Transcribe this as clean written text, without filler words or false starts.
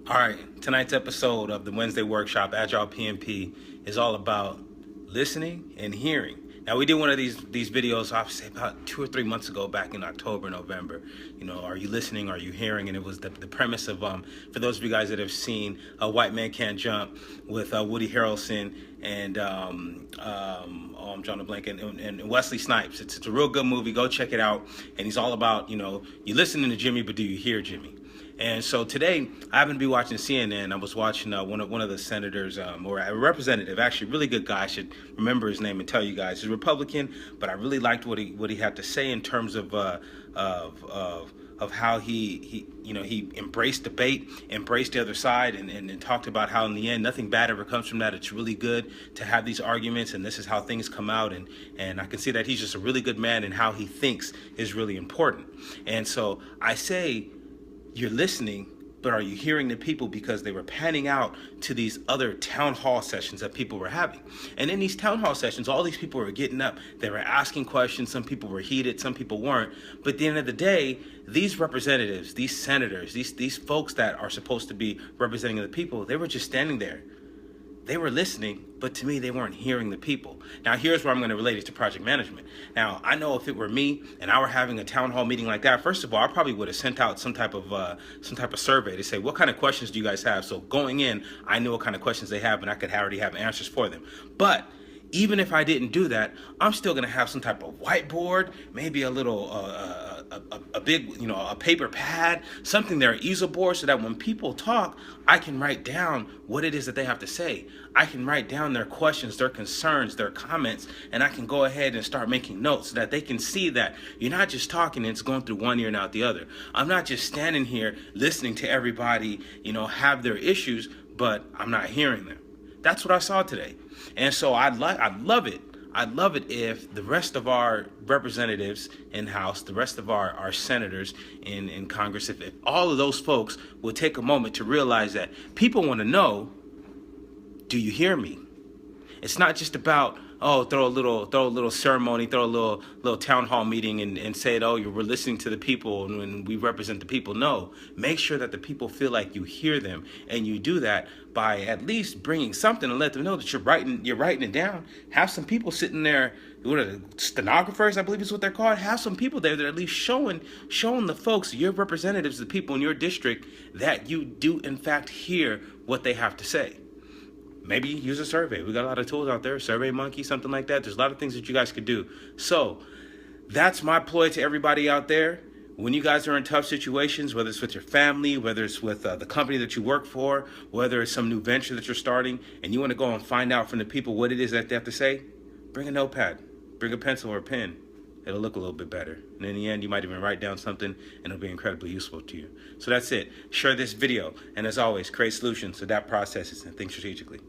All right, tonight's episode of the Wednesday workshop, Agile PMP, is all about listening and hearing. Now, we did one of these videos, I'd say about 2 or 3 months ago, back in October, November. You know, are you listening? Are you hearing? And it was the premise of, for those of you guys that have seen A White Man Can't Jump with Woody Harrelson and I'm drawing a blank, and Wesley Snipes. It's a real good movie. Go check it out. And he's all about, you know, you listening to Jimmy, but do you hear Jimmy? And so today, I happened to be watching CNN. I was watching one of the senators, or a representative, actually, really good guy. I should remember his name and tell you guys. He's a Republican, but I really liked what he had to say in terms of how he embraced debate, embraced the other side, and talked about how in the end nothing bad ever comes from that. It's really good to have these arguments, and this is how things come out. And I can see that he's just a really good man, and how he thinks is really important. And so I say, you're listening, but are you hearing the people? Because they were panning out to these other town hall sessions that people were having. And in these town hall sessions, all these people were getting up, they were asking questions. Some people were heated, some people weren't. But at the end of the day, these representatives, these senators, these folks that are supposed to be representing the people, they were just standing there. They were listening, but to me, they weren't hearing the people. Now, here's where I'm going to relate it to project management. Now, I know if it were me and I were having a town hall meeting like that, first of all, I probably would have sent out some type of survey to say, what kind of questions do you guys have? So going in, I knew what kind of questions they have, and I could already have answers for them. But even if I didn't do that, I'm still going to have some type of whiteboard, maybe a little, a big, a paper pad, something there, easel board, so that when people talk, I can write down what it is that they have to say. I can write down their questions, their concerns, their comments, and I can go ahead and start making notes so that they can see that you're not just talking and it's going through one ear and out the other. I'm not just standing here listening to everybody, have their issues, but I'm not hearing them. That's what I saw today. And so I'd love it. I'd love it if the rest of our representatives in House, the rest of our senators in Congress, if all of those folks would take a moment to realize that people want to know, do you hear me? It's not just about, throw a little ceremony, throw a little town hall meeting and say, we're listening to the people and we represent the people. No, make sure that the people feel like you hear them, and you do that by at least bringing something to let them know that you're writing it down. Have some people sitting there, what are the stenographers, I believe is what they're called. Have some people there that are at least showing the folks, your representatives, the people in your district, that you do in fact hear what they have to say. Maybe use a survey. We got a lot of tools out there, SurveyMonkey, something like that. There's a lot of things that you guys could do. So that's my ploy to everybody out there. When you guys are in tough situations, whether it's with your family, whether it's with the company that you work for, whether it's some new venture that you're starting, and you want to go and find out from the people what it is that they have to say, bring a notepad, bring a pencil or a pen. It'll look a little bit better. And in the end, you might even write down something and it'll be incredibly useful to you. So that's it. Share this video. And as always, create solutions, adapt processes, and think strategically.